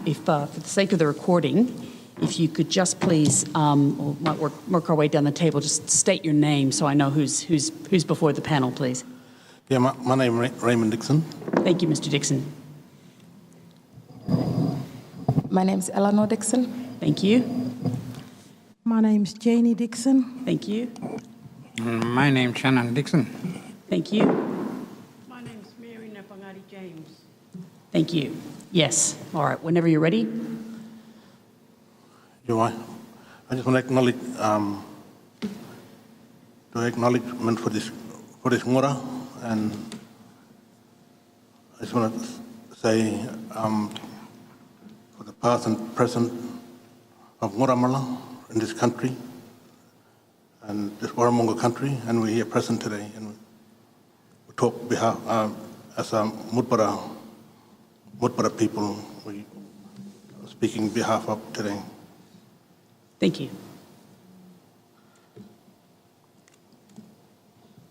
if for the sake of the recording, if you could just please, we might work our way down the table, just state your name so I know who's before the panel, please. Yeah, my name is Raymond Dixon. Thank you, Mr. Dixon. My name's Elenor Dixon. Thank you. My name's Janie Dixon. Thank you. My name's Shannon Dixon. Thank you. My name's Mary Napangati James. Thank you. Yes. All right. Whenever you're ready. I just want to acknowledge the acknowledgement for this ngora, and I just want to say for the past and present of Ngoramala in this country and this Waramonga country, and we're here present today, and we talk behalf as a Mudpara people. We are speaking behalf of today. Thank you.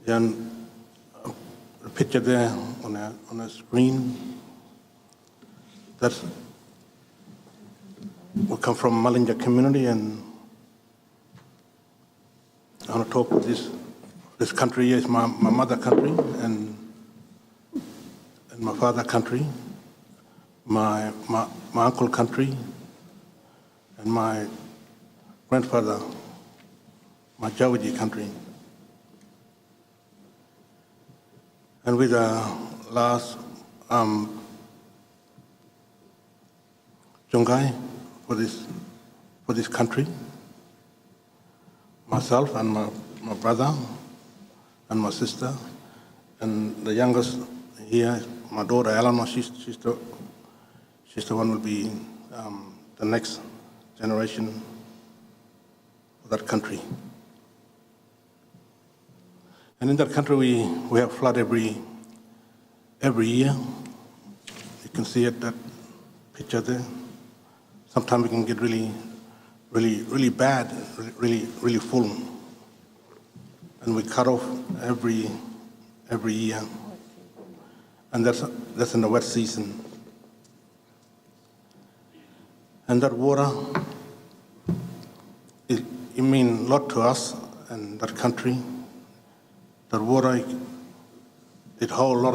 And a picture there on the screen, that's we come from Malinja community, and I want to talk with this country is my mother country and my father country, my uncle country, and my grandfather, my Jawaji country. And with the last Jungai for this country, myself and my brother and my sister, and the youngest here, my daughter Elenor, she's the one will be the next generation of that country. And in that country, we have flood every year. You can see it, that picture there. Sometimes it can get really bad, really full. And we cut off every year. And that's in the wet season. And that water, it means a lot to us and that country. That water, it holds a lot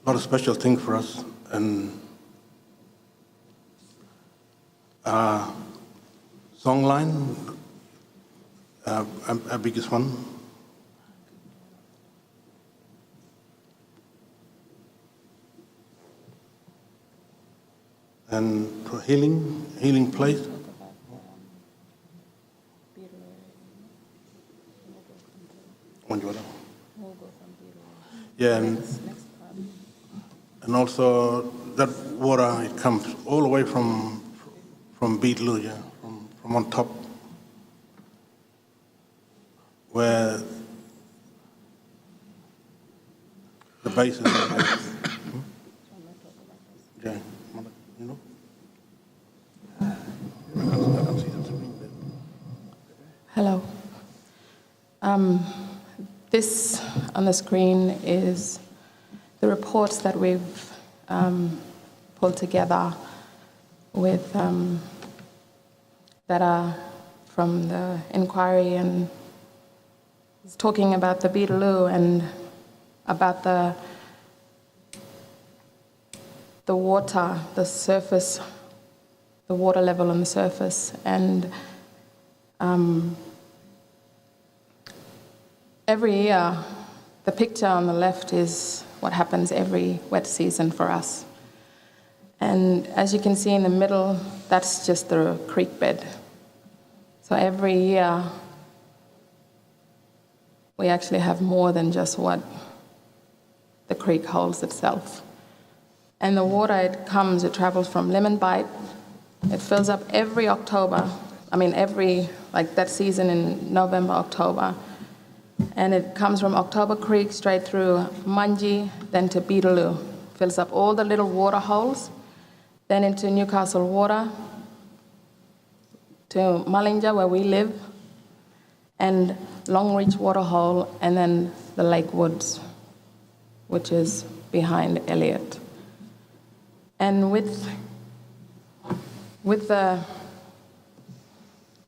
of special things for us, and songline, our biggest one, and for healing place. Yeah, and also that water, it comes all the way from Beetloo, yeah, from on top, where the basin is. Yeah, you know? I can see that screen there. Hello. This on the screen is the reports that we've pulled together with that are from the inquiry, and it's talking about the Beetaloo and about the water, the surface, the water level on the surface, and every year, the picture on the left is what happens every wet season for us. And as you can see in the middle, that's just the creek bed. So every year, we actually have more than just what the creek holds itself. And the water, it travels from Lemon Bight. It fills up every October. Like that season in November, October. And it comes from October Creek straight through Mungie, then to Beetaloo. Fills up all the little water holes, then into Newcastle Water, to Malinja, where we live, and Longreach Waterhole, and then the Lake Woods, which is behind Elliot. And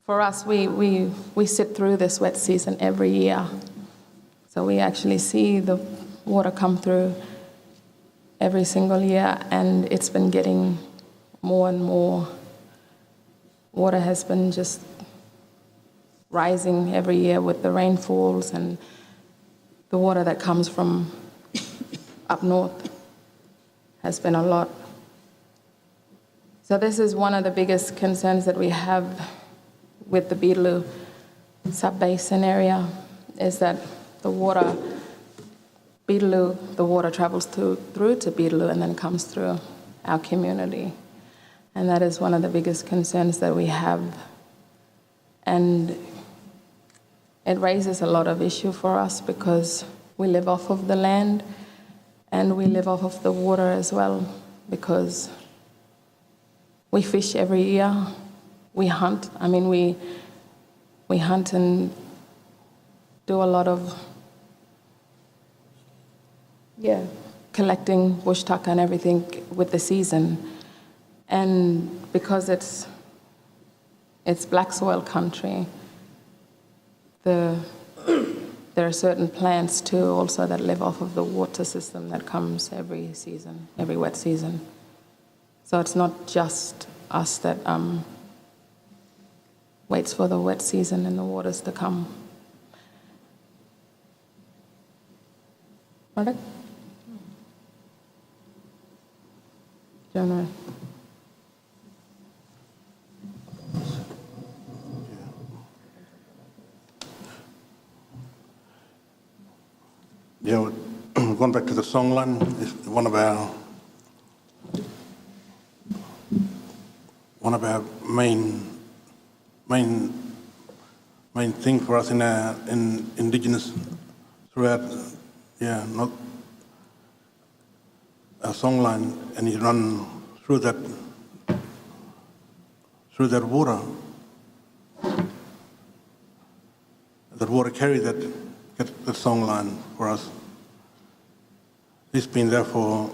for us, we sit through this wet season every year. So we actually see the water come through every single year, and it's been getting more and more. Water has been just rising every year with the rainfalls and the water that comes from up north has been a lot. So this is one of the biggest concerns that we have with the Beetaloo sub-basin area, is that the water travels through to Beetaloo and then comes through our community. And that is one of the biggest concerns that we have. And it raises a lot of issue for us because we live off of the land and we live off of the water as well, because we fish every year, we hunt. I mean, we hunt and do a lot of collecting bush tucker and everything with the season. And because it's black soil country, there are certain plants too also that live off of the water system that comes every season, every wet season. So it's not just us that waits for the wet season and the waters to come. Marek? Jonah. Yeah, going back to the songline, is one of our main thing for us in indigenous throughout, not our songline, and you run through that water. That water carry that songline for us. It's been there for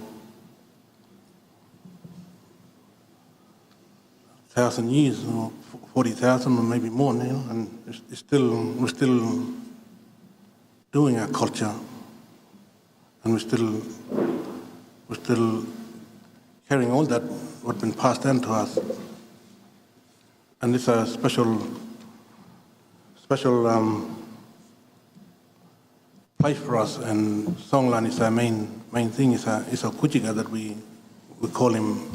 1,000 years, or 40,000, or maybe more now, and we're still doing our culture, and we're still carrying all that what's been passed down to us. And it's a special place for us, and songline is our main thing. It's a kuchiga that we call him.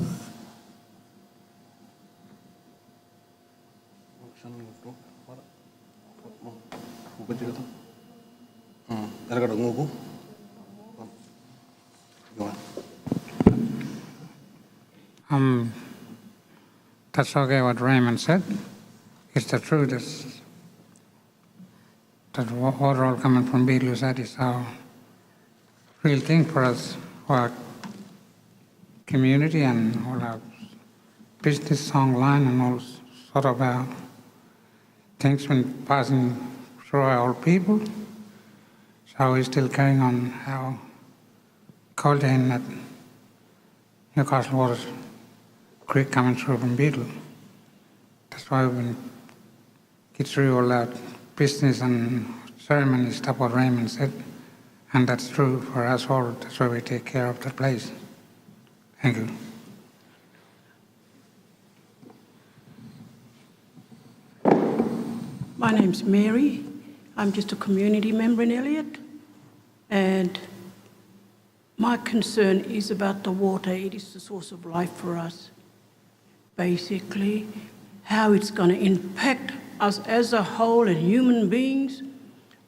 That's okay what Raymond said. It's the truth. That water all coming from Beetaloo, that is our real thing for us, for our community and all our business, song line, and all sort of our things been passing through our old people. So we're still carrying on our culture in that Newcastle Water Creek coming through from Beetaloo. That's why we get through all that business and ceremony stuff what Raymond said, and that's true for us all. That's why we take care of that place. Thank you. My name's Mary. I'm just a community member in Elliot, and my concern is about the water. It is the source of life for us. Basically, how it's going to impact us as a whole and human beings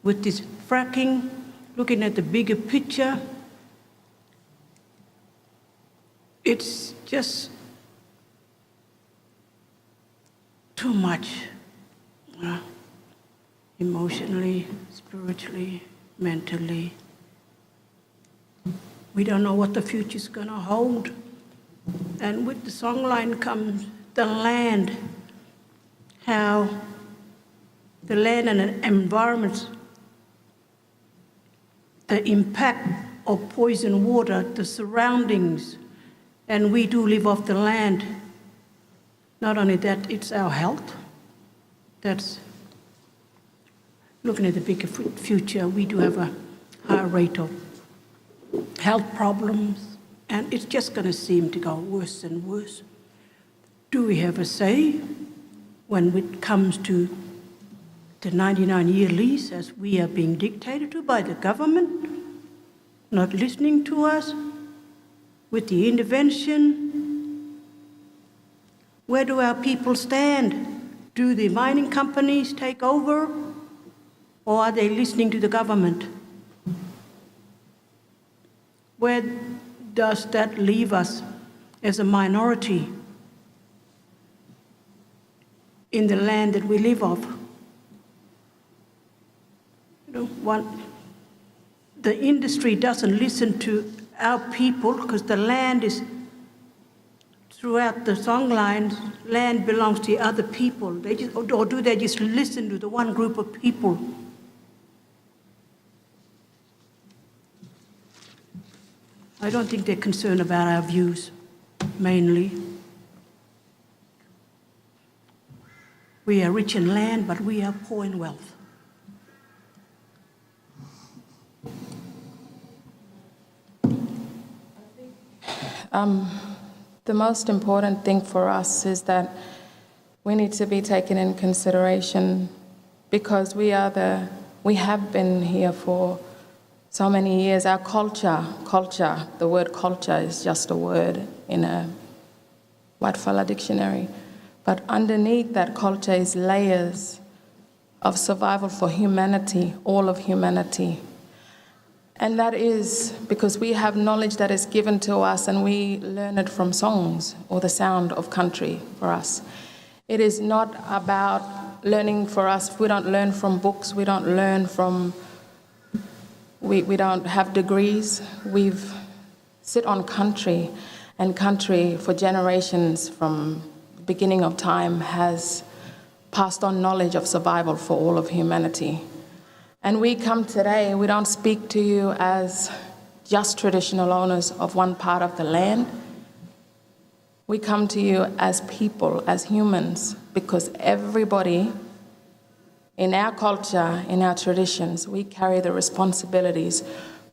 with this fracking, looking at the bigger picture. It's just too much, emotionally, spiritually, mentally. We don't know what the future's going to hold. And with the songline comes the land, how the land and the environment, the impact of poison water, the surroundings, and we do live off the land. Not only that, it's our health. That's looking at the bigger future. We do have a higher rate of health problems, and it's just going to seem to go worse and worse. Do we have a say when it comes to the 99-year lease, as we are being dictated to by the government, not listening to us, with the intervention? Where do our people stand? Do the mining companies take over, or are they listening to the government? Where does that leave us as a minority in the land that we live off? The industry doesn't listen to our people, because the land is, throughout the songlines, land belongs to other people. Or do they just listen to the one group of people? I don't think they're concerned about our views, mainly. We are rich in land, but we are poor in wealth. The most important thing for us is that we need to be taken in consideration, because we have been here for so many years. Our culture, the word culture is just a word in a Whitefella dictionary. But underneath that culture is layers of survival for humanity, all of humanity. And that is because we have knowledge that is given to us, and we learn it from songs or the sound of country for us. It is not about learning for us. We don't learn from books. We don't learn from, we don't have degrees. We've sit on country, and country for generations from the beginning of time has passed on knowledge of survival for all of humanity. And we come today, we don't speak to you as just traditional owners of one part of the land. We come to you as people, as humans, because everybody in our culture, in our traditions, we carry the responsibilities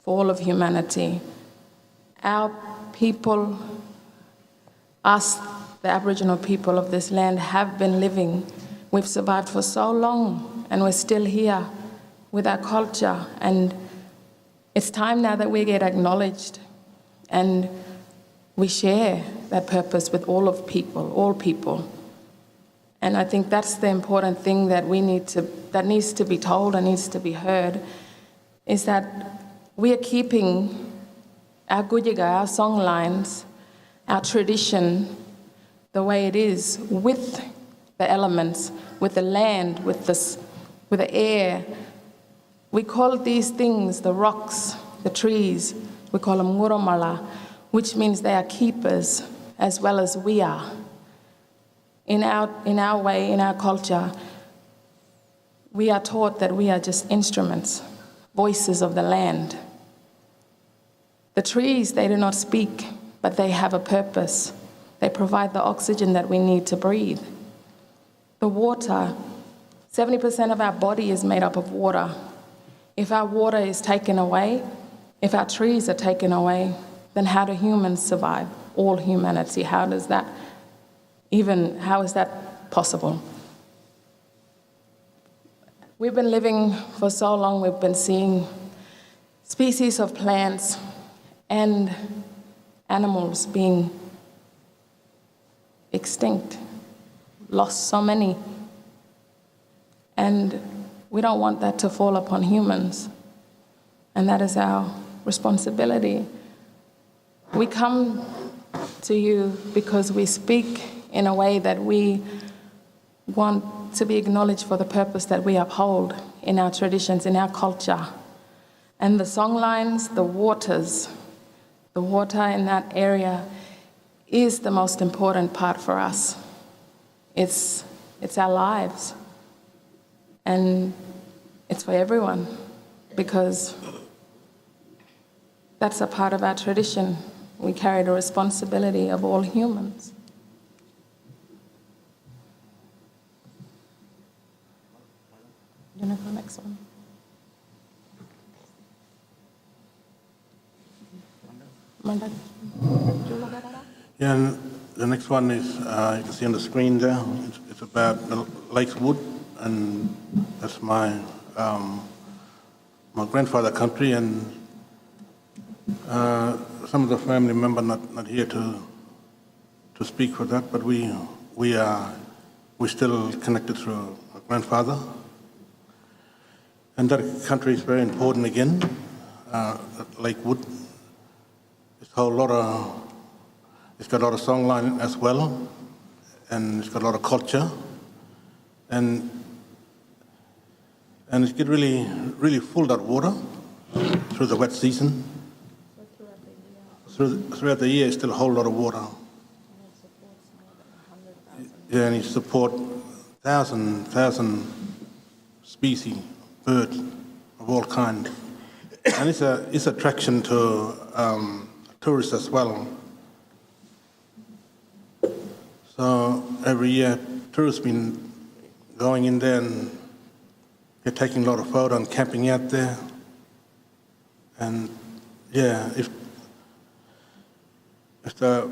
for all of humanity. Our people, us, the Aboriginal people of this land, have been living. We've survived for so long, and we're still here with our culture, and it's time now that we get acknowledged and we share that purpose with all people. And I think that's the important thing that that needs to be told and needs to be heard, is that we are keeping our gujiga, our song lines, our tradition, the way it is, with the elements, with the land, with the air. We call these things, the rocks, the trees, we call them ngurumala, which means they are keepers as well as we are. In our way, in our culture, we are taught that we are just instruments, voices of the land. The trees, they do not speak, but they have a purpose. They provide the oxygen that we need to breathe. The water, 70% of our body is made up of water. If our water is taken away, if our trees are taken away, then how do humans survive? All humanity, how is that possible? We've been living for so long, we've been seeing species of plants and animals being extinct, lost so many. And we don't want that to fall upon humans, and that is our responsibility. We come to you because we speak in a way that we want to be acknowledged for the purpose that we uphold in our traditions, in our culture. And the songlines, the water in that area is the most important part for us. It's our lives. And it's for everyone, because that's a part of our tradition. we carry the responsibility of all humans. You know, the next one. Yeah, and the next one is, you can see on the screen there, it's about the Lakewood, and that's my grandfather country, and some of the family member not here to speak for that, but we still connected through our grandfather. And that country is very important again, Lakewood. It's got a lot of songline as well, and it's got a lot of culture, and it's get really full, that water, through the wet season. Throughout the year, it's still a whole lot of water. Yeah, and it support thousand species, birds of all kinds, and it's attraction to tourists as well. So every year, tourists been going in there, and they're taking a lot of photos and camping out there. And yeah, if the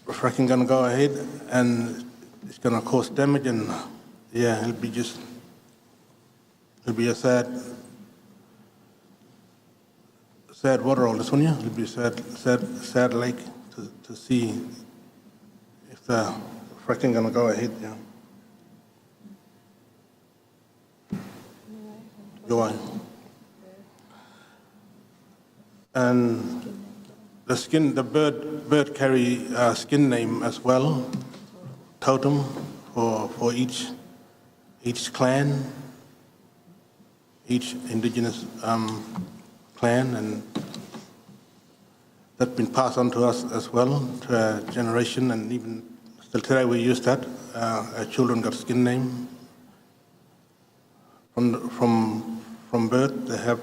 fracking gonna go ahead and it's gonna cause damage, and yeah, it'll be a sad water hole, this one, yeah. It'll be a sad lake to see if the fracking gonna go ahead, yeah. Go on. And the bird carry a skin name as well, totem for each clan, each indigenous clan, and that's been passed on to us as well, to our generation, and even still today we use that. Our children got skin name. From birth, they have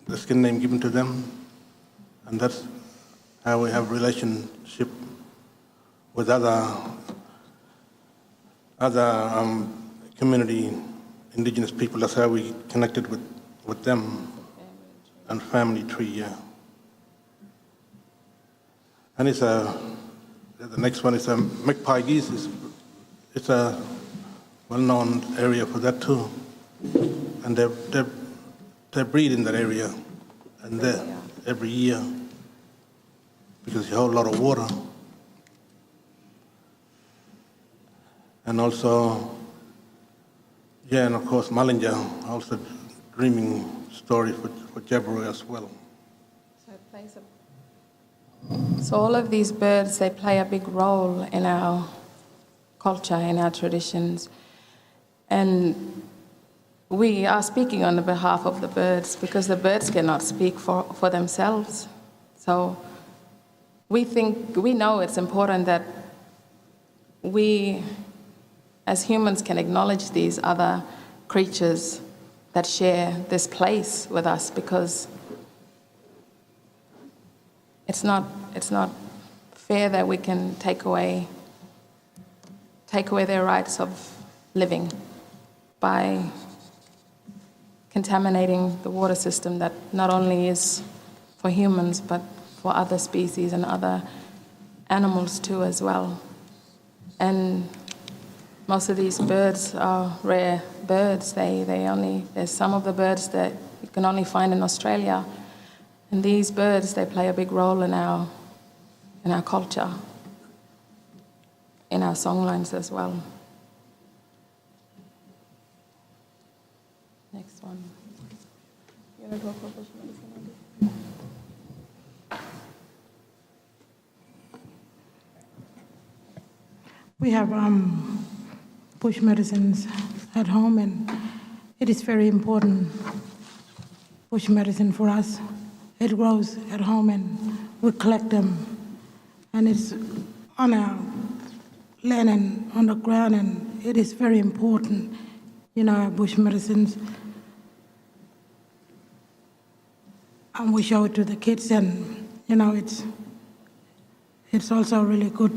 the skin name given to them, and that's how we have relationship with other community, indigenous people. That's how we connected with them, and family tree, yeah. And the next one is magpie geese. It's a well-known area for that too. And they breed in that area, and every year, because you have a lot of water. And also, yeah, and of course Mullinger, also dreaming story for Jabiru as well. So all of these birds, they play a big role in our culture, in our traditions. And we are speaking on the behalf of the birds, because the birds cannot speak for themselves. So we know it's important that we, as humans, can acknowledge these other creatures that share this place with us, because it's not fair that we can take away their rights of living by contaminating the water system that not only is for humans but for other species and other animals too as well. And most of these birds are rare birds. There's some of the birds that you can only find in Australia. And these birds, they play a big role in our culture, in our songlines as well. Next one. You want to talk about bush medicine? We have bush medicines at home, and it is very important, bush medicine for us. It grows at home, and we collect them, and it's on our land and on the ground, and it is very important, our bush medicines. And we show it to the kids, and you know, it's also a really good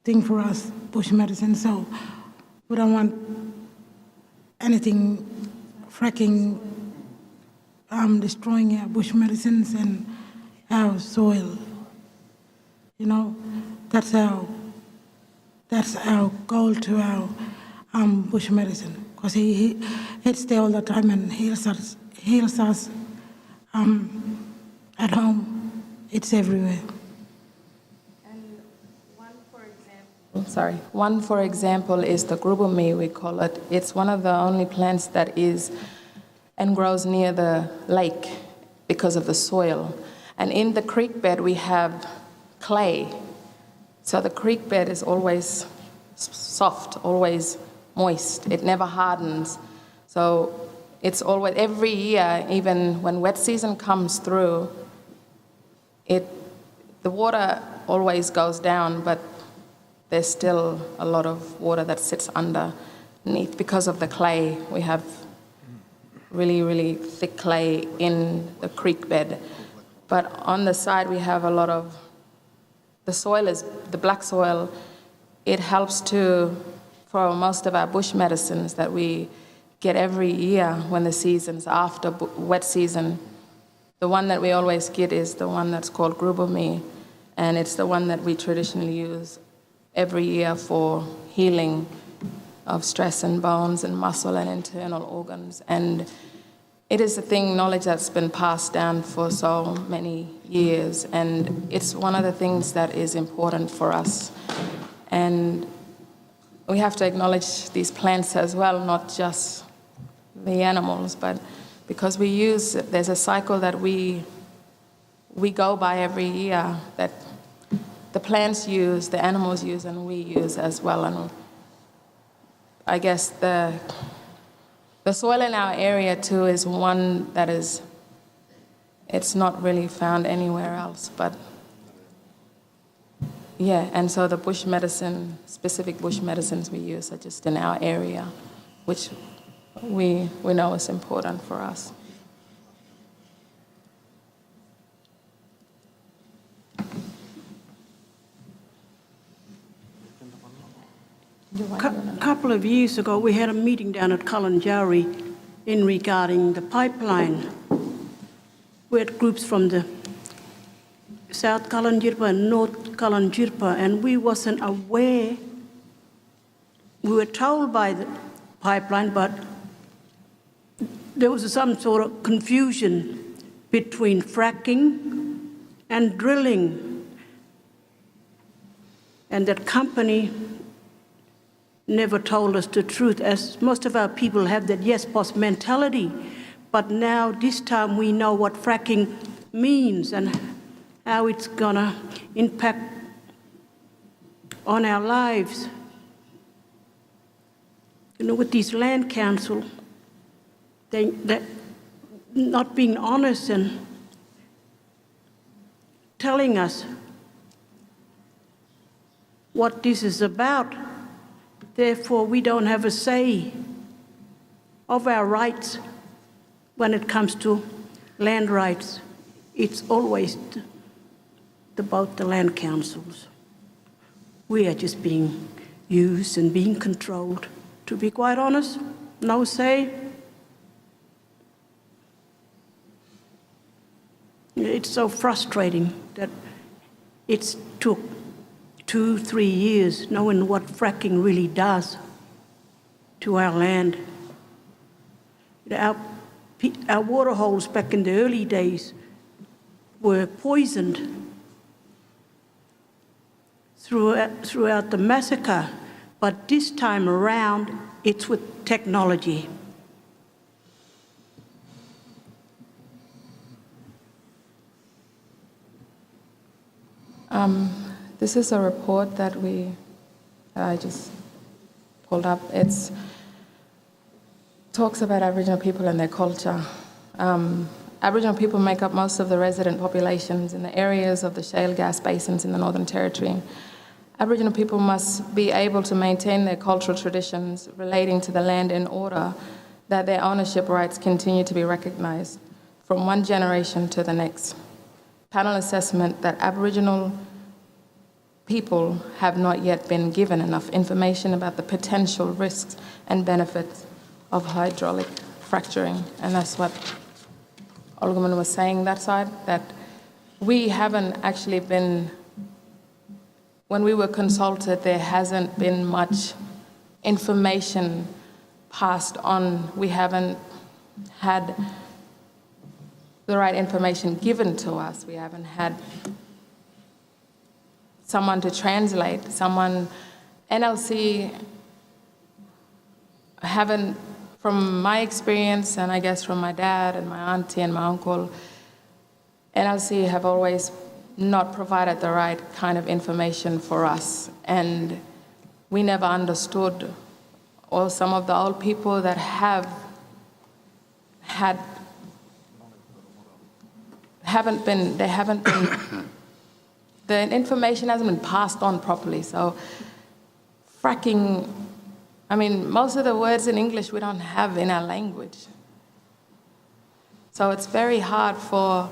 thing for us, bush medicine. So we don't want anything fracking destroying our bush medicines and our soil. You know, that's our goal to our bush medicine, because it's there all the time and heals us at home. It's everywhere. And one, for example, is the grubumi, we call it. It's one of the only plants that is and grows near the lake because of the soil. And in the creek bed, we have clay. So the creek bed is always soft, always moist. It never hardens. So it's always, every year, even when wet season comes through, the water always goes down, but there's still a lot of water that sits underneath because of the clay. We have really, really thick clay in the creek bed. But on the side, we have a lot of, the soil is, the black soil, it helps for most of our bush medicines that we get every year when the season's after wet season. The one that we always get is the one that's called grubumi, and it's the one that we traditionally use every year for healing of stress and bones and muscle and internal organs. And it is a knowledge that's been passed down for so many years, and it's one of the things that is important for us. And we have to acknowledge these plants as well, not just the animals, but because there's a cycle that we go by every year that the plants use, the animals use, and we use as well. And I guess the soil in our area too is one that it's not really found anywhere else, but yeah, and so the bush medicine, specific bush medicines we use are just in our area, which we know is important for us. Couple of years ago, we had a meeting down at Kalanjari in regarding the pipeline. We had groups from the South Kalanjirpa and North Kalanjirpa, and we wasn't aware. We were told by the pipeline, but there was some sort of confusion between fracking and drilling, and that company never told us the truth, as most of our people have that yes boss mentality. But now this time we know what fracking means and how it's gonna impact on our lives. You know, with these land council, they're not being honest and telling us what this is about. Therefore, we don't have a say of our rights when it comes to land rights. It's always about the land councils. We are just being used and being controlled. To be quite honest, no say. It's so frustrating that it's took 2-3 years knowing what fracking really does to our land. Our water holes back in the early days were poisoned throughout the massacre, but this time around it's with technology. This is a report that I just pulled up. It talks about Aboriginal people and their culture. Aboriginal people make up most of the resident populations in the areas of the shale gas basins in the Northern Territory. Aboriginal people must be able to maintain their cultural traditions relating to the land in order that their ownership rights continue to be recognised from one generation to the next. panel assessment that Aboriginal people have not yet been given enough information about the potential risks and benefits of hydraulic fracturing. And that's what Alderman was saying that side, that we haven't actually been, when we were consulted, there hasn't been much information passed on. We haven't had the right information given to us. We haven't had someone to translate, NLC haven't, from my experience, and I guess from my dad and my auntie and my uncle, NLC have always not provided the right kind of information for us. And we never understood, or some of the old people that haven't been, the information hasn't been passed on properly. So fracking, I mean, most of the words in English we don't have in our language. So it's very hard for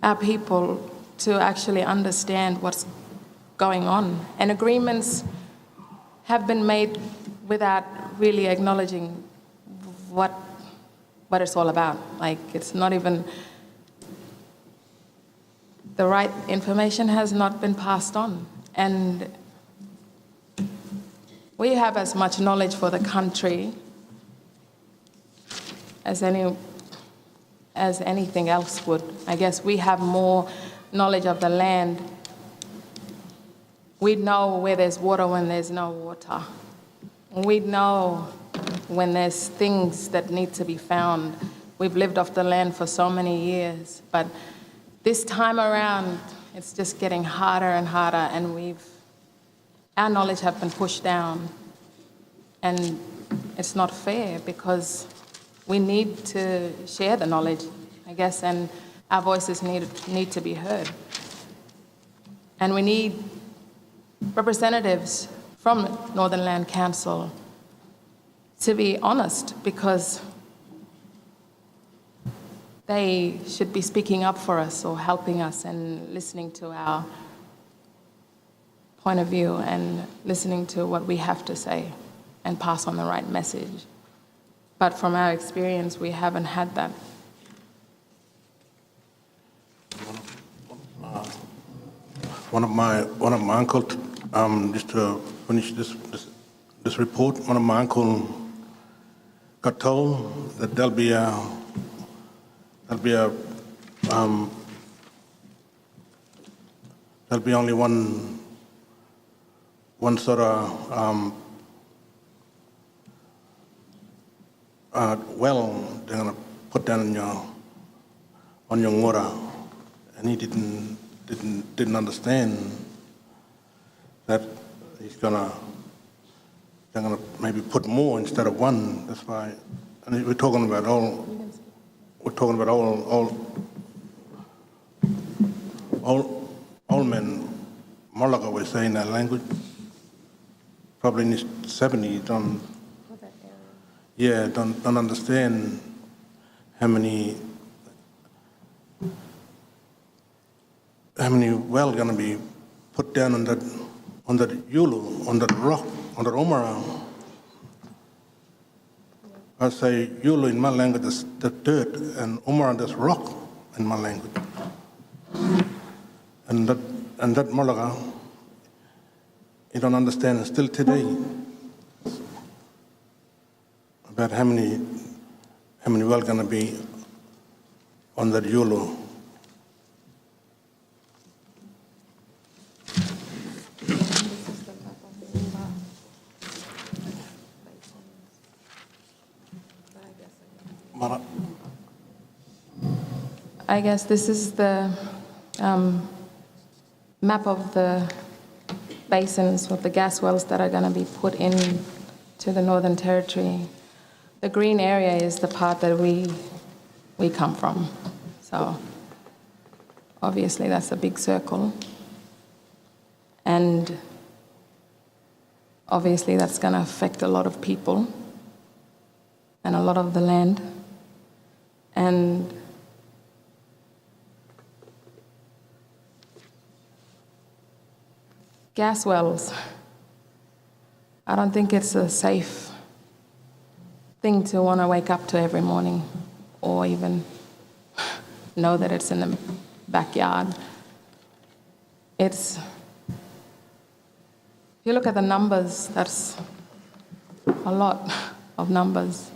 our people to actually understand what's going on. And agreements have been made without really acknowledging what it's all about. Like, it's not even, the right information has not been passed on. And we have as much knowledge for the country as anything else would. I guess we have more knowledge of the land. We know where there's water when there's no water. We know when there's things that need to be found. We've lived off the land for so many years, but this time around, it's just getting harder and harder, and our knowledge have been pushed down. And it's not fair, because we need to share the knowledge, I guess, and our voices need to be heard. And we need representatives from Northern Land Council to be honest, because they should be speaking up for us or helping us and listening to our point of view and listening to what we have to say and pass on the right message. But from our experience, we haven't had that. One of my uncle, just to finish this report, one of my uncle got told that there'll be only one sort of well they're gonna put down on your water, and he didn't understand that they're gonna maybe put more instead of one. That's why, and we're talking about all men. Malaga was saying that language. Probably in his 70s, don't understand how many well gonna be put down on that Yulu, on that rock, on that Omara. I say Yulu in my language is the dirt, and Omara is rock in my language. And that Malaga, you don't understand still today about how many well gonna be on that Yulu. I guess this is the map of the basins of the gas wells that are going to be put in to the Northern Territory. The green area is the part that we come from. So obviously that's a big circle. And obviously that's going to affect a lot of people and a lot of the land. And gas wells. I don't think it's a safe thing to want to wake up to every morning or even know that it's in the backyard. If you look at the numbers, that's a lot of numbers,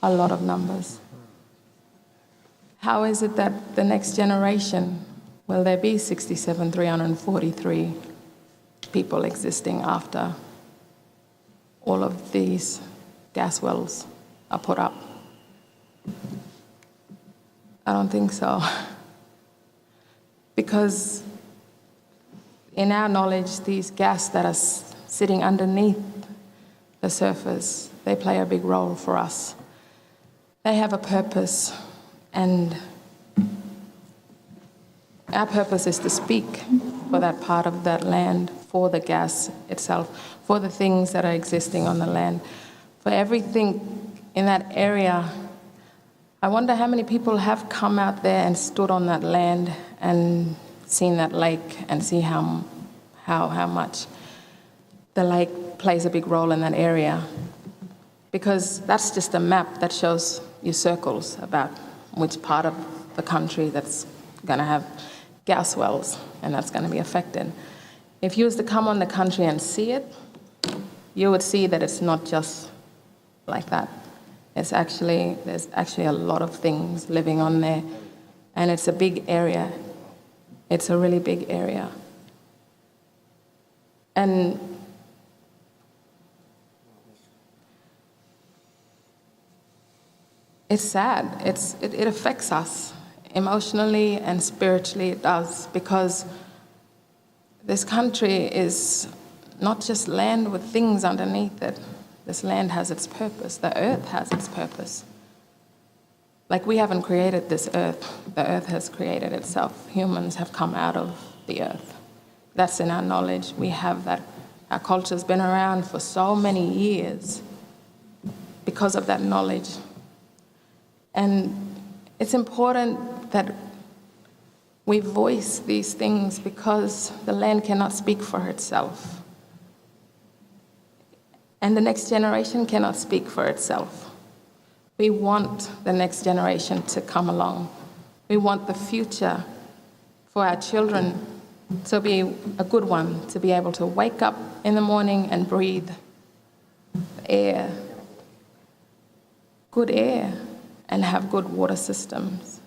a lot of numbers. How is it that the next generation, will there be 67,343 people existing after all of these gas wells are put up? I don't think so. Because in our knowledge, these gas that are sitting underneath the surface, they play a big role for us. They have a purpose, and our purpose is to speak for that part of that land, for the gas itself, for the things that are existing on the land, for everything in that area. I wonder how many people have come out there and stood on that land and seen that lake and see how much the lake plays a big role in that area. Because that's just a map that shows you circles about which part of the country that's going to have gas wells and that's going to be affected. If you was to come on the country and see it, you would see that it's not just like that. There's actually a lot of things living on there, and it's a big area. It's a really big area. And it's sad. It affects us emotionally and spiritually. It does, because this country is not just land with things underneath it. This land has its purpose. The earth has its purpose. Like, we haven't created this earth. The earth has created itself. Humans have come out of the earth. That's in our knowledge. We have that. Our culture's been around for so many years because of that knowledge. And it's important that we voice these things, because the land cannot speak for itself. And the next generation cannot speak for itself. We want the next generation to come along. We want the future for our children to be a good one, to be able to wake up in the morning and breathe air, good air, and have good water systems.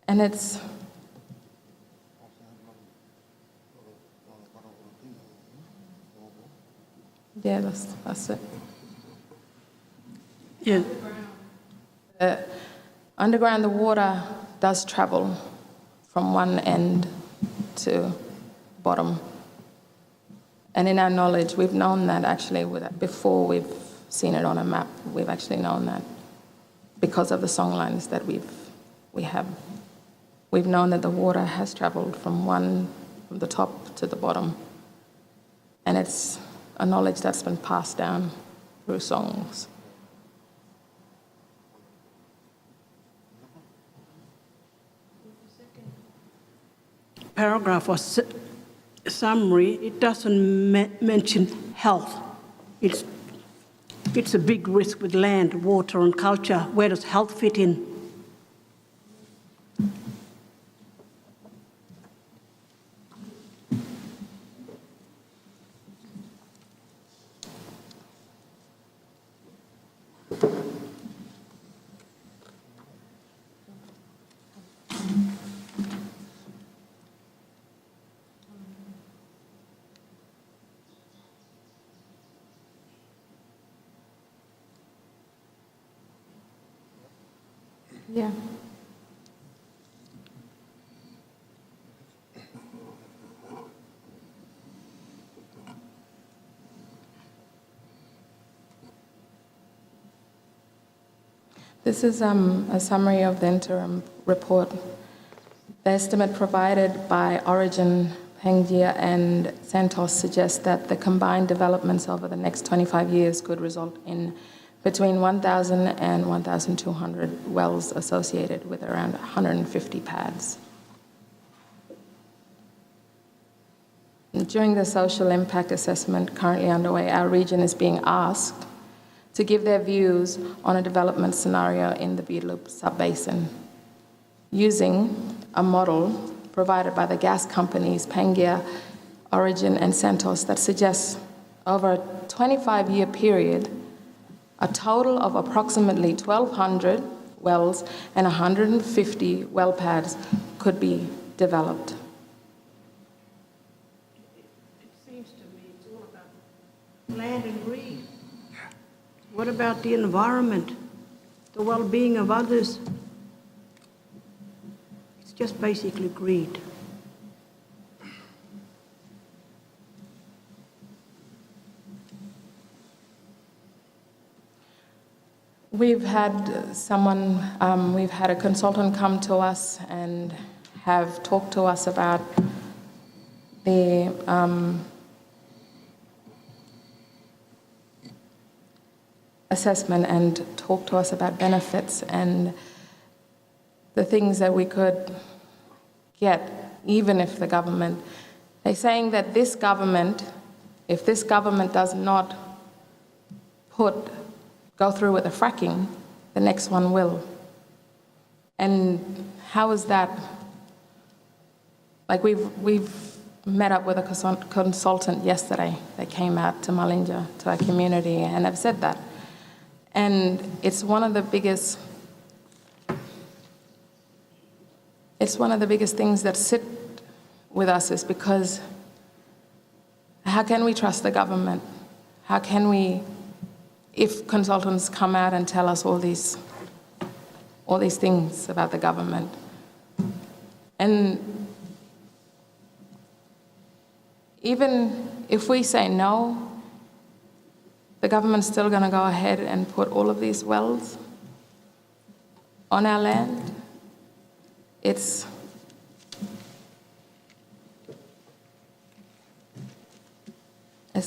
And it's yeah, that's it. Yeah. Underground, the water does travel from one end to bottom. And in our knowledge, we've known that actually before we've seen it on a map. We've actually known that because of the songlines that we have. We've known that the water has traveled from the top to the bottom. And it's a knowledge that's been passed down through songs. Paragraph or summary, it doesn't mention health. It's a big risk with land, water, and culture. Where does health fit in? Yeah. This is a summary of the interim report. The estimate provided by Origin, Pengjia, and Santos suggests that the combined developments over the next 25 years could result in between 1,000 and 1,200 wells associated with around 150 pads. during the social impact assessment currently underway, our region is being asked to give their views on a development scenario in the Beetaloo Sub-Basin, using a model provided by the gas companies Pangaea, Origin, and Santos that suggests over a 25-year period, a total of approximately 1,200 wells and 150 well pads could be developed. It seems to me it's all about land and greed. What about the environment, the well-being of others? It's just basically greed. We've had a consultant come to us and have talked to us about the assessment and talked to us about benefits and the things that we could get, even if the government, they're saying that this government, if this government does not go through with the fracking, the next one will. And how is that? Like we've met up with a consultant yesterday. They came out to Malinja, to our community, and have said that. And it's one of the biggest things that sit with us is because how can we trust the government? How can we, if consultants come out and tell us all these things about the government? And even if we say no, the government's still going to go ahead and put all of these wells on our land. It's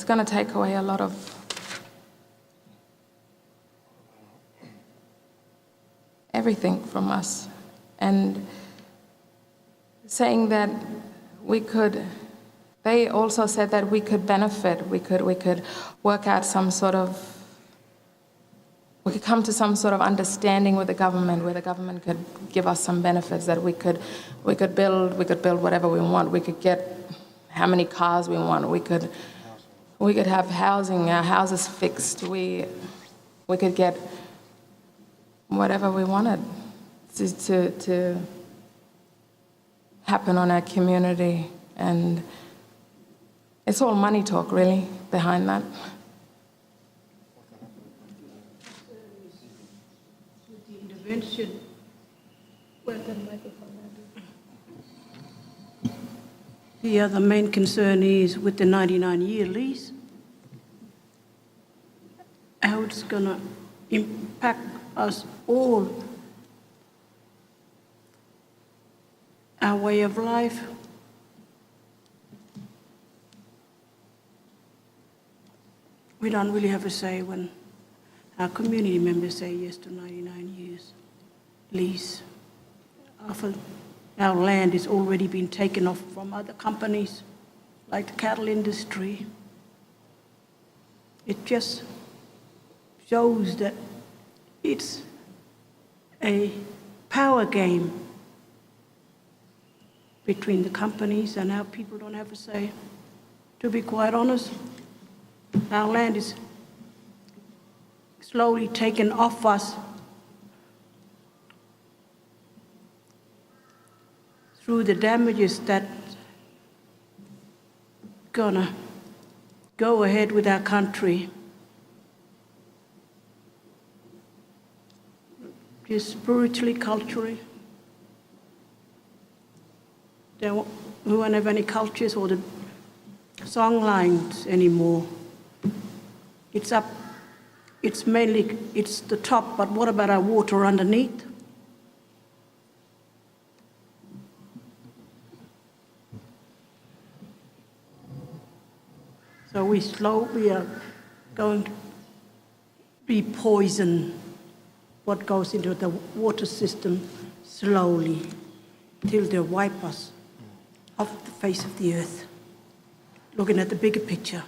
going to take away a lot of everything from us. And saying that they also said that we could benefit, we could work out we could come to some sort of understanding with the government, where the government could give us some benefits, that we could build whatever we want, we could get how many cars we want, we could have housing, our houses fixed, we could get whatever we wanted to happen on our community. And it's all money talk, really, behind that. With the intervention, the other main concern is with the 99-year lease, how it's going to impact us all, our way of life. We don't really have a say when our community members say yes to 99 years lease. Often our land has already been taken off from other companies, like the cattle industry. It just shows that it's a power game between the companies, and our people don't have a say. To be quite honest, our land is slowly taken off us through the damages that gonna go ahead with our country. Just spiritually, culturally. We won't have any cultures or the song lines anymore. It's the top, but what about our water underneath? So we are going to be poisoned, what goes into the water system slowly, till they wipe us off the face of the earth. looking at the bigger picture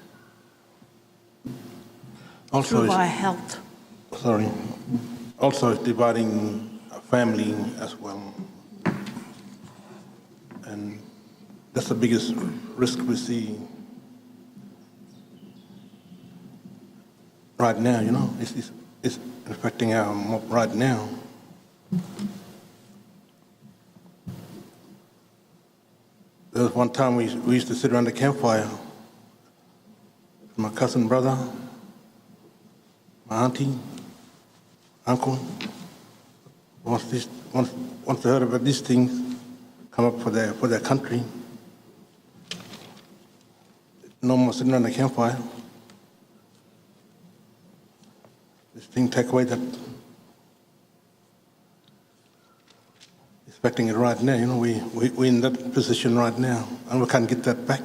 Also, through our health. also it's dividing a family as well. And that's the biggest risk we see right now, you know. It's affecting our mob right now. There was one time we used to sit around the campfire. My cousin, brother, my auntie, uncle. Once they heard about these things come up for their country, no more sitting around the campfire. This thing take away that. Expecting it right now, you know, we're in that position right now, and we can't get that back.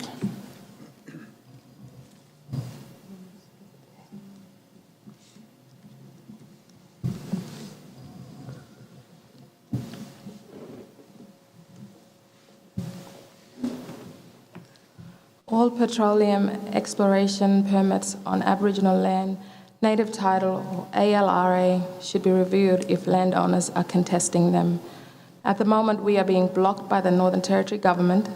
All petroleum exploration permits on Aboriginal land, native title or ALRA should be reviewed if landowners are contesting them. At the moment, we are being blocked by the Northern Territory government,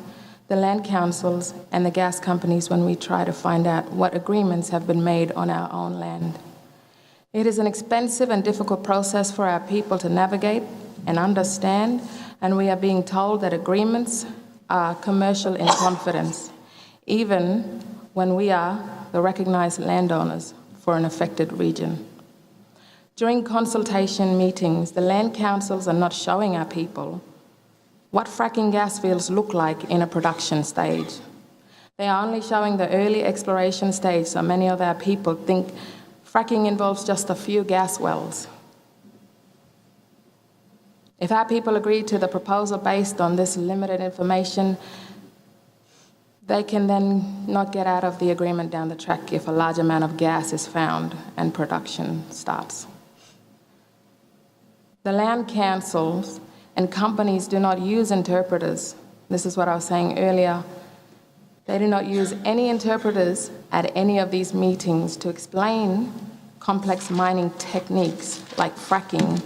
the land councils, and the gas companies when we try to find out what agreements have been made on our own land. It is an expensive and difficult process for our people to navigate and understand, and we are being told that agreements are commercial in confidence, even when we are the recognised landowners for an affected region. During consultation meetings, the land councils are not showing our people what fracking gas fields look like in a production stage. They are only showing the early exploration stage, so many of our people think fracking involves just a few gas wells. If our people agree to the proposal based on this limited information, they can then not get out of the agreement down the track if a large amount of gas is found and production starts. The land councils and companies do not use interpreters. This is what I was saying earlier. They do not use any interpreters at any of these meetings to explain complex mining techniques like fracking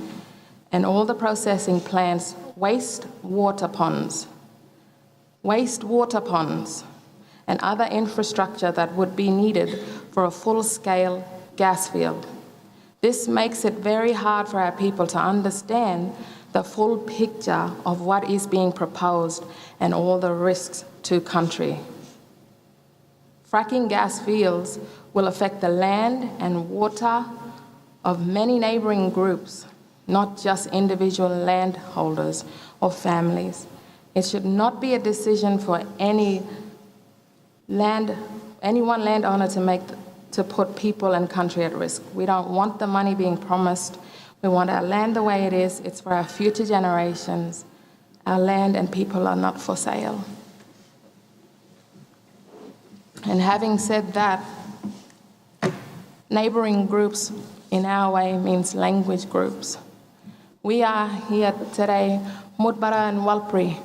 and all the processing plants, wastewater ponds, and other infrastructure that would be needed for a full-scale gas field. This makes it very hard for our people to understand the full picture of what is being proposed and all the risks to country. Fracking gas fields will affect the land and water of many neighbouring groups, not just individual landholders or families. It should not be a decision for any one landowner to put people and country at risk. We don't want the money being promised. We want our land the way it is. It's for our future generations. Our land and people are not for sale. And having said that, neighbouring groups in our way means language groups. We are here today, Mudbara and Walpri,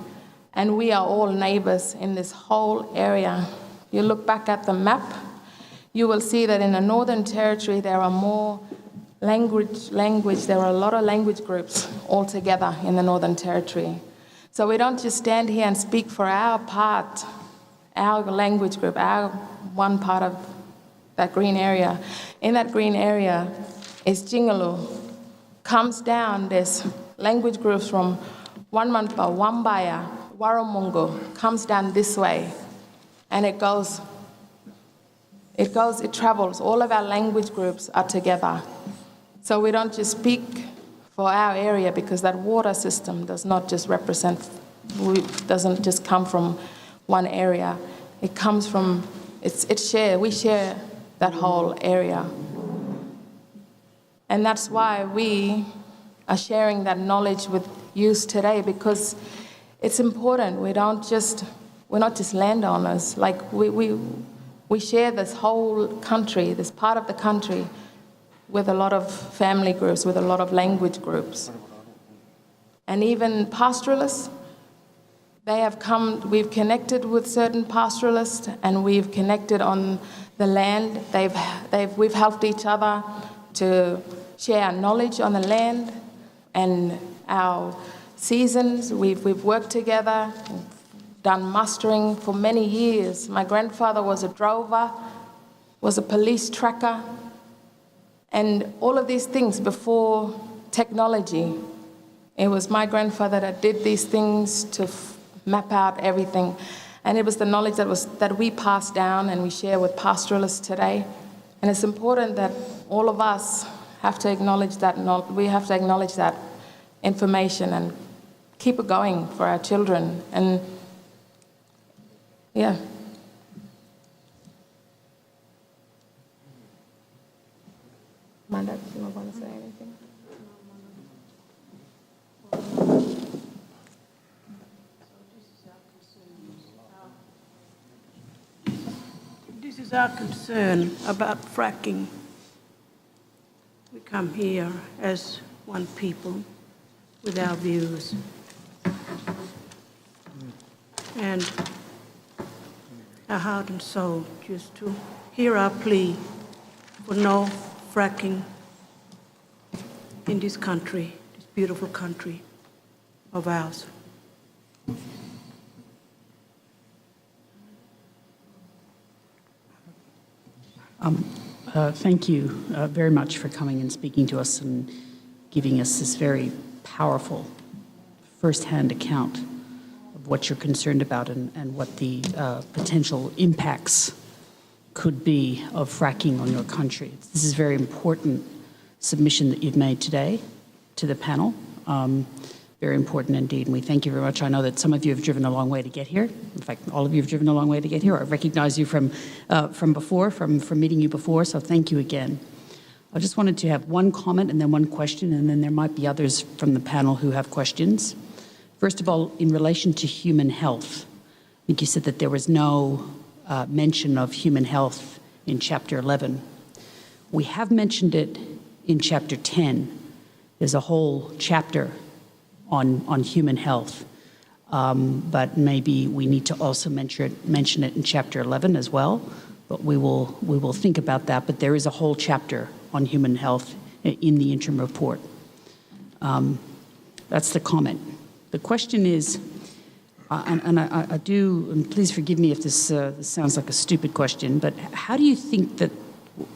and we are all neighbours in this whole area. You look back at the map, you will see that in the Northern Territory there are more there are a lot of language groups all together in the Northern Territory. So we don't just stand here and speak for our part, our language group, our one part of that green area. In that green area is Jingaloo. Comes down, there's language groups from Wanmanpa, Wambaya, Warramungu, comes down this way, and it travels. All of our language groups are together. So we don't just speak for our area because that water system doesn't just come from one area. It comes from, we share that whole area. And that's why we are sharing that knowledge with youth today, because it's important. We're not just landowners. Like we share this whole country, this part of the country, with a lot of family groups, with a lot of language groups. And even pastoralists, They have come, we've connected with certain pastoralists, and we've connected on the land. We've helped each other to share our knowledge on the land and our seasons. We've worked together, done mustering for many years. My grandfather was a drover, was a police tracker, and all of these things before technology. It was my grandfather that did these things to map out everything. And it was the knowledge that we pass down and we share with pastoralists today. And it's important that all of us have to acknowledge that, we have to acknowledge that information and keep it going for our children. And yeah. Amanda, do you want to say anything? This is our concern about fracking. We come here as one people with our views. And our heart and soul just to hear our plea for no fracking in this country, this beautiful country of ours. Thank you very much for coming and speaking to us and giving us this very powerful first-hand account of what you're concerned about and what the potential impacts could be of fracking on your country. This is a very important submission that you've made today to the panel. Very important indeed, and we thank you very much. I know that some of you have driven a long way to get here. In fact, all of you have driven a long way to get here. I recognize you from before, from meeting you before, so thank you again. I just wanted to have one comment and then one question, and then there might be others from the panel who have questions. First of all, in relation to human health, I think you said that there was no mention of human health in Chapter 11. We have mentioned it in Chapter 10. There's a whole chapter on human health, but maybe we need to also mention it in Chapter 11 as well. But we will think about that. But there is a whole chapter on human health in the interim report. That's the comment. The question is, and I do, and please forgive me if this sounds like a stupid question, but how do you think that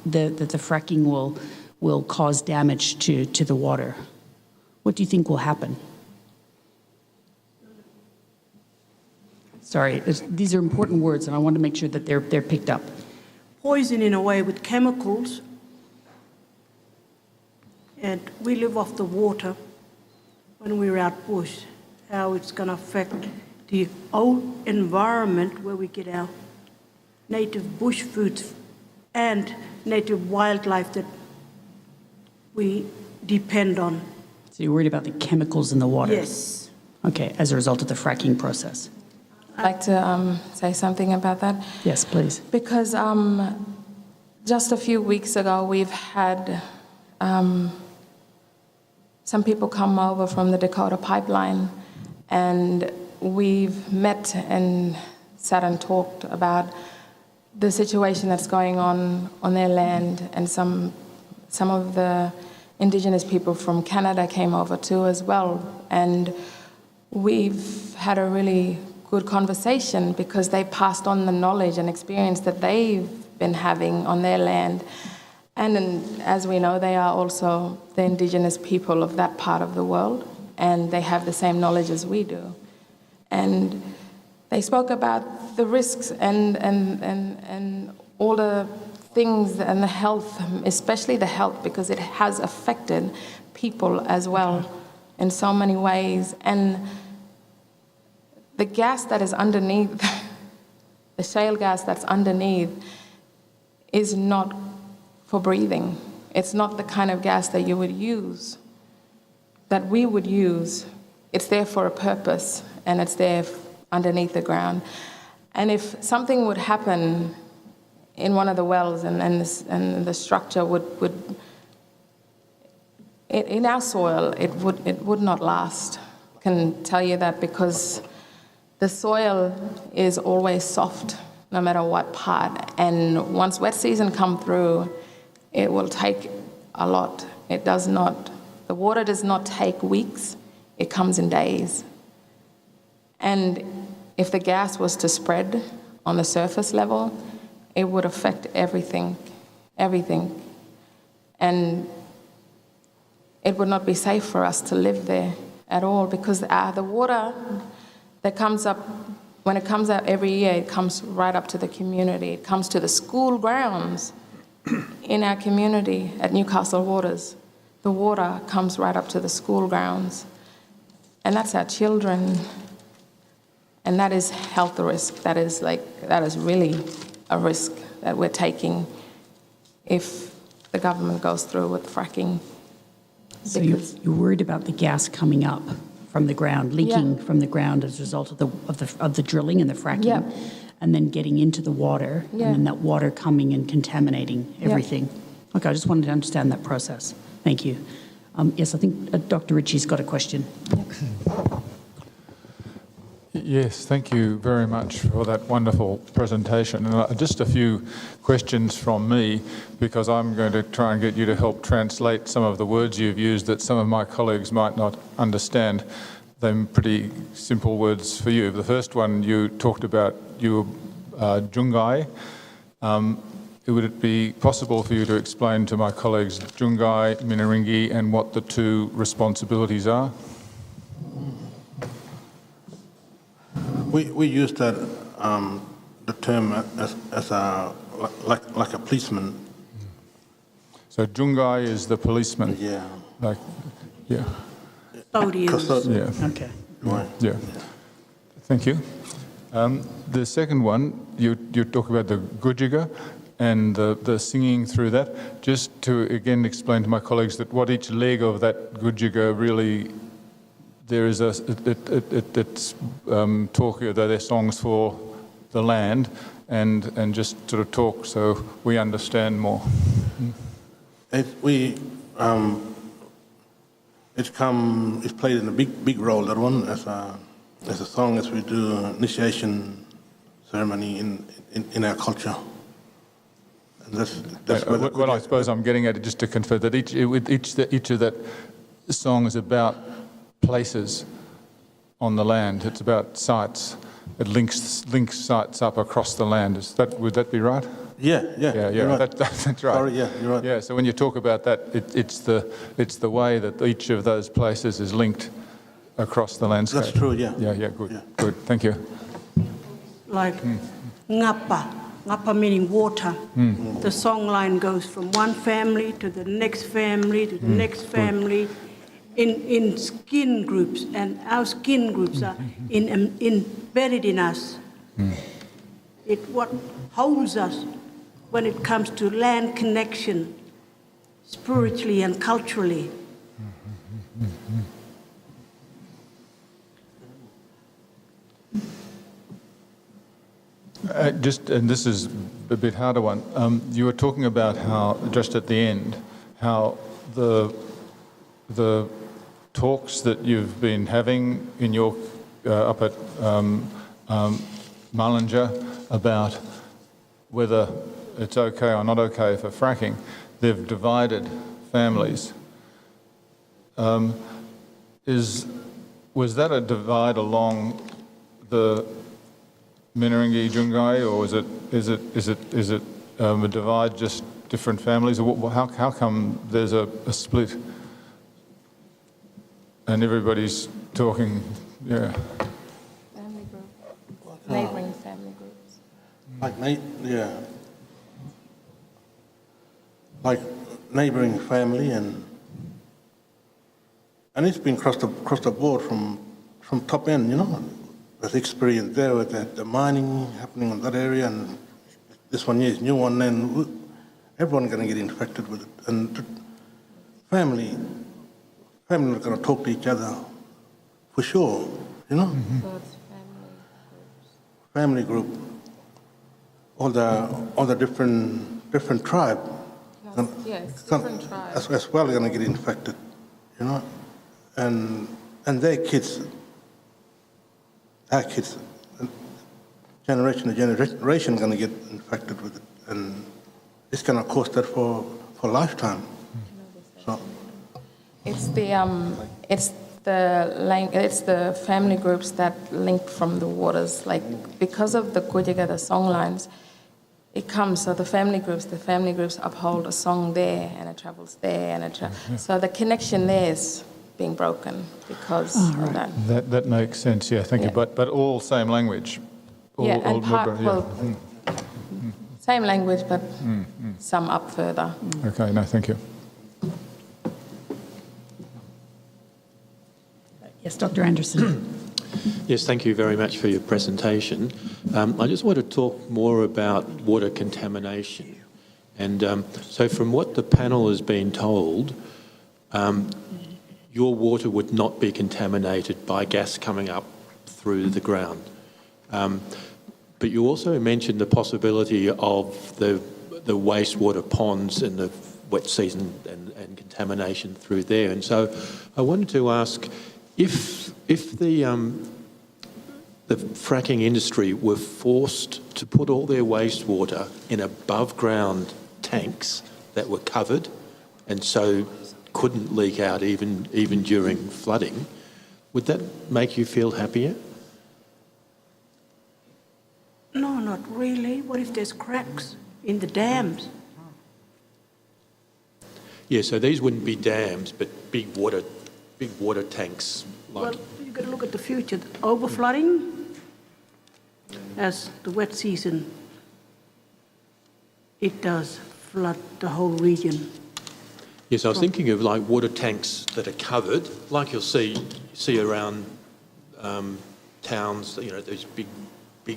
the fracking will cause damage to the water? What do you think will happen? Sorry, these are important words, and I want to make sure that they're picked up. Poison in a way with chemicals, and we live off the water when we're out bush, how it's going to affect the old environment where we get our native bush foods and native wildlife that we depend on. So you're worried about the chemicals in the water? Yes. Okay, as a result of the fracking process. I'd like to say something about that. Yes, please. Because just a few weeks ago, we've had some people come over from the Dakota pipeline, and we've met and sat and talked about the situation that's going on their land, and some of the Indigenous people from Canada came over too as well, and we've had a really good conversation because they passed on the knowledge and experience that they've been having on their land. And as we know, they are also the Indigenous people of that part of the world, and they have the same knowledge as we do. And they spoke about the risks and all the things and the health, especially the health, because it has affected people as well in so many ways. And the gas that is underneath, the shale gas that's underneath, is not for breathing. It's not the kind of gas that you would use, that we would use. It's there for a purpose, and it's there underneath the ground. And if something would happen in one of the wells and the structure would in our soil, it would not last. I can tell you that because the soil is always soft, no matter what part. And once wet season come through, it will take a lot. The water does not take weeks, it comes in days. And if the gas was to spread on the surface level, it would affect everything. And it would not be safe for us to live there at all, because the water that comes up, when it comes out every year, it comes right up to the community. It comes to the school grounds in our community at Newcastle Waters. The water comes right up to the school grounds. And that's our children. And that is health risk. That is really a risk that we're taking if the government goes through with fracking. So you're worried about the gas coming up from the ground, leaking from the ground as a result of the drilling and the fracking, and then getting into the water, and then that water coming and contaminating everything. Okay, I just wanted to understand that process. Thank you. Yes, I think Dr. Ritchie's got a question. Yes, thank you very much for that wonderful presentation. And just a few questions from me, because I'm going to try and get you to help translate some of the words you've used that some of my colleagues might not understand. They're pretty simple words for you. The first one, you talked about Jungai. Would it be possible for you to explain to my colleagues Jungai, Minaringi, and what the two responsibilities are? We use that the term as like a policeman. So Jungai is the policeman. Yeah. Custodians. Yeah. Okay. Right. Yeah. Thank you. The second one, you talk about the Gujiga and the singing through that. Just to again explain to my colleagues that what each leg of that Gujiga really, there is it's talk, they're songs for the land, and just sort of talk so we understand more. It's played in a big role, that one, as a song, as we do initiation ceremony in our culture. And that's what I suppose I'm getting at, just to confirm that each of that song is about places on the land. It's about sites. It links sites up across the land. Would that be right? Yeah. Right. That's right. Sorry, yeah, you're right. Yeah. So when you talk about that, it's the way that each of those places is linked across the landscape. That's true. Yeah. Yeah. Good. Yeah. Good. Thank you. Like ngapa meaning water. The song line goes from one family to the next family to the next family. In skin groups, and our skin groups are embedded in us. It what holds us when it comes to land connection, spiritually and culturally. And this is a bit harder one. You were talking about how, just at the end, how the talks that you've been having in your up at Mullinger about whether it's okay or not okay for fracking, they've divided families. Was that a divide along the Minaringi Jungai, or is it a divide, just different families? Or how come there's a split? And everybody's talking, Family group, neighbouring family groups. Like neighbouring family, and it's been across the board from top end. There's experience there with the mining happening in that area, and this one here is new one, and everyone's going to get infected with it. And family are going to talk to each other for sure, So it's family group, all the different tribe, Yes, different tribes. as well, are going to get infected, and their kids, our kids, generation to generation going to get infected with it, and it's going to cost that for a lifetime. So, It's the family groups that link from the waters. Like, because of the Kujiga, the song lines, it comes. So the family groups uphold a song there, and it travels there, and so the connection there is being broken because of that. That makes sense, yeah, thank you. But all same language? Same language, but some up further. Okay, no, thank you. Yes, Dr. Anderson. Yes, thank you very much for your presentation. I just want to talk more about water contamination. And so from what the panel has been told, your water would not be contaminated by gas coming up through the ground. But you also mentioned the possibility of the wastewater ponds in the wet season and contamination through there. And so I wanted to ask, if the fracking industry were forced to put all their wastewater in above ground tanks that were covered and so couldn't leak out even during flooding, would that make you feel happier? No, not really. What if there's cracks in the dams? Yeah, so these wouldn't be dams, but big water tanks. Well, you've got to look at the future. Overflooding, as the wet season, it does flood the whole region. Yes, I was thinking of like water tanks that are covered, like you'll see around towns. You know, those big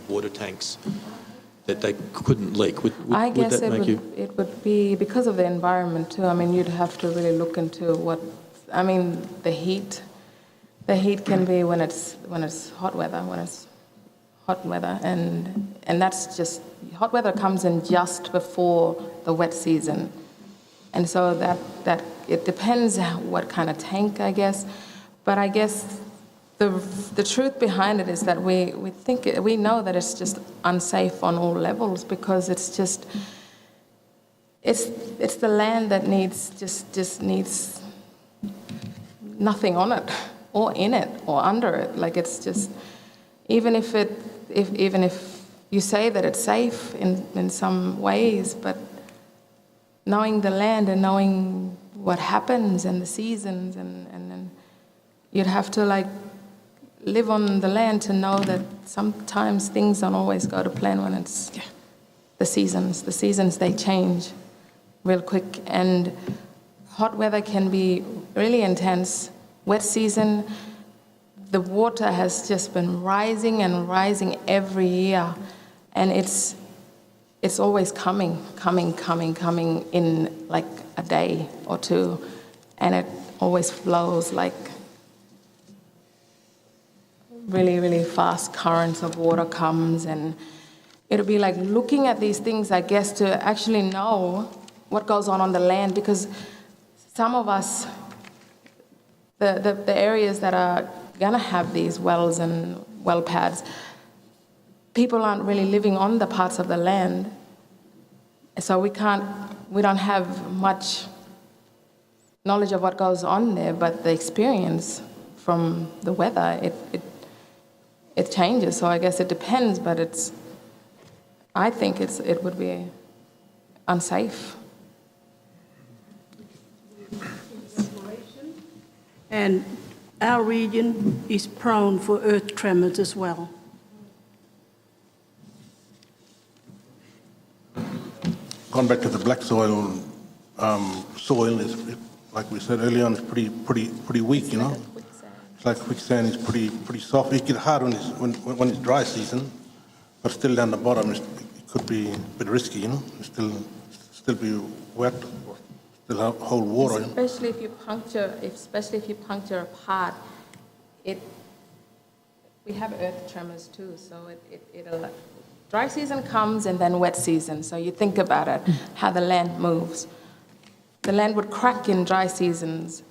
water tanks that they couldn't leak. Would guess that make you? It would be because of the environment too. I mean, you'd have to really look into what. I mean, the heat. The heat can be when it's hot weather. And that's just hot weather comes in just before the wet season, and so that it depends what kind of tank, I guess. But I guess the truth behind it is that we know that it's just unsafe on all levels, because it's the land that needs needs nothing on it or in it or under it. Like, it's just, even if you say that it's safe in some ways, but knowing the land and knowing what happens and the seasons, and you'd have to like live on the land to know that sometimes things don't always go to plan when it's the seasons. The seasons, they change real quick, and hot weather can be really intense. Wet season, the water has just been rising and rising every year, and it's always coming in like a day or two, and it always flows like really, really fast currents of water comes, and it'll be like looking at these things, I guess, to actually know what goes on the land, because some of us, the areas that are gonna have these wells and well pads, people aren't really living on the parts of the land, so we don't have much knowledge of what goes on there, but the experience from the weather, it changes. So I guess it depends, but I think it would be unsafe. And our region is prone for earth tremors as well. Going back to the black soil, soil is, like we said earlier on, is pretty weak. You know, it's like quicksand. It's pretty soft. It gets hard when it's dry season, but still down the bottom, it could be a bit risky. You know, still be wet, or still hold water. Especially if you puncture a part, we have earth tremors too. So it'll. Dry season comes and then wet season. So you think about it, how the land moves. The land would crack in dry seasons,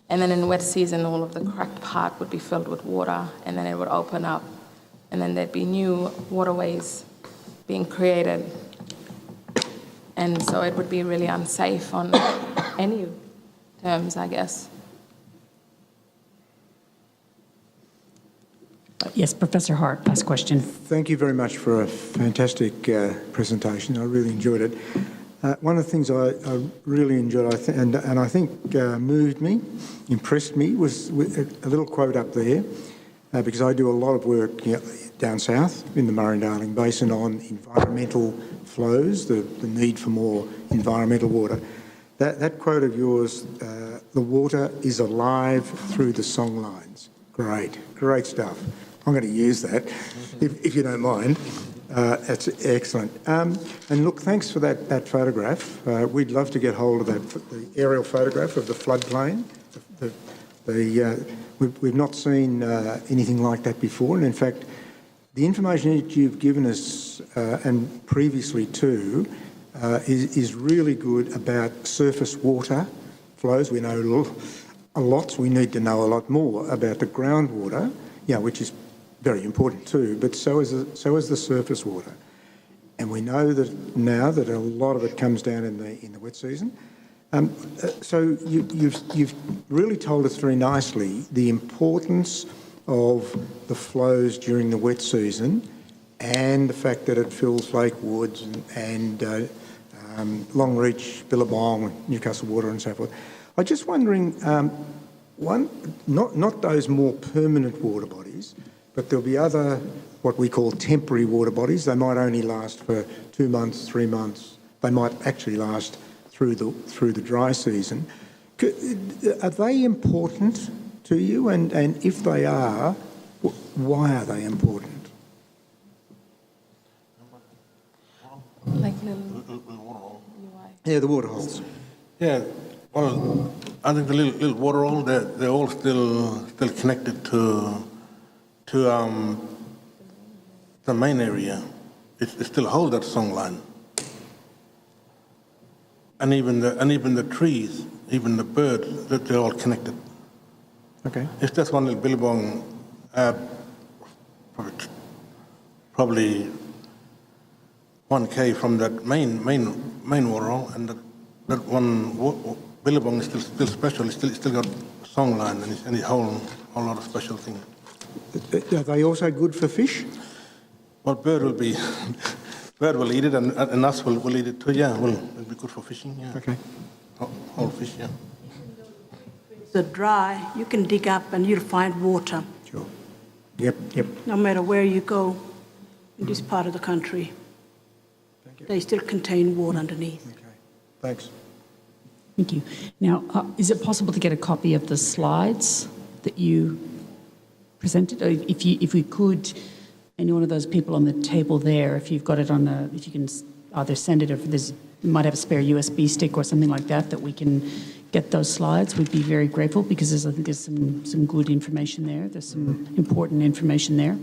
and then in wet season, all of the cracked part would be filled with water, and then it would open up, and then there'd be new waterways being created. And so it would be really unsafe on any terms, I guess. Yes, Professor Hart, last question. Thank you very much for a fantastic presentation. I really enjoyed it. One of the things I really enjoyed, and I think moved me, impressed me, was a little quote up there, because I do a lot of work down south in the Murray-Darling Basin on environmental flows, the need for more environmental water. That quote of yours, the water is alive through the songlines. Great stuff. I'm going to use that, if you don't mind. That's excellent. And look, thanks for that photograph. We'd love to get hold of the aerial photograph of the floodplain. We've not seen anything like that before, and in fact, the information that you've given us and previously too is really good about surface water flows. We know a lot. We need to know a lot more about the groundwater, which is very important too, but so is the surface water. And we know that now that a lot of it comes down in the wet season. So you've really told us very nicely the importance of the flows during the wet season and the fact that it fills Lake Woods and Longreach, Billabong, Newcastle Water and so forth. I'm just wondering, not those more permanent water bodies, but there'll be other, what we call temporary water bodies. They might only last for 2 months, 3 months. They might actually last through the dry season. Are they important to you? And if they are, why are they important? Like little Yeah, the water holes. Yeah, well, I think the little water hole, they're all still connected to the main area. It still holds that song line. And even the trees, even the birds, they're all connected. Okay. It's just one little billabong, probably 1K from that main water hole, and that one billabong is still special. It's still got song line and a whole lot of special things. Are they also good for fish? Well, bird will eat it, and us will eat it too. Yeah, it'll be good for fishing. Yeah. Okay. Whole fish. Yeah. So dry, you can dig up and you'll find water, Sure. Yep. no matter where you go in this part of the country. Thank you. They still contain water underneath. Okay. Thanks. Thank you. Now, is it possible to get a copy of the slides that you presented? If we could, any one of those people on the table there, if you've got it if you can either send it, or if you might have a spare USB stick or something like that we can get those slides, we'd be very grateful, because I think there's some good information there. There's some important information there.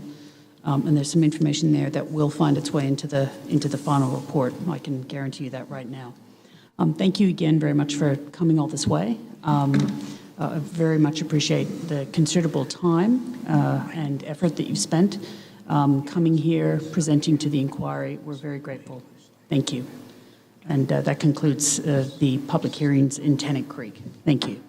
And there's some information there that will find its way into the final report. I can guarantee you that right now. Thank you again very much for coming all this way. I very much appreciate the considerable time and effort that you've spent coming here, presenting to the inquiry. We're very grateful. Thank you. And that concludes the public hearings in Tennant Creek. Thank you.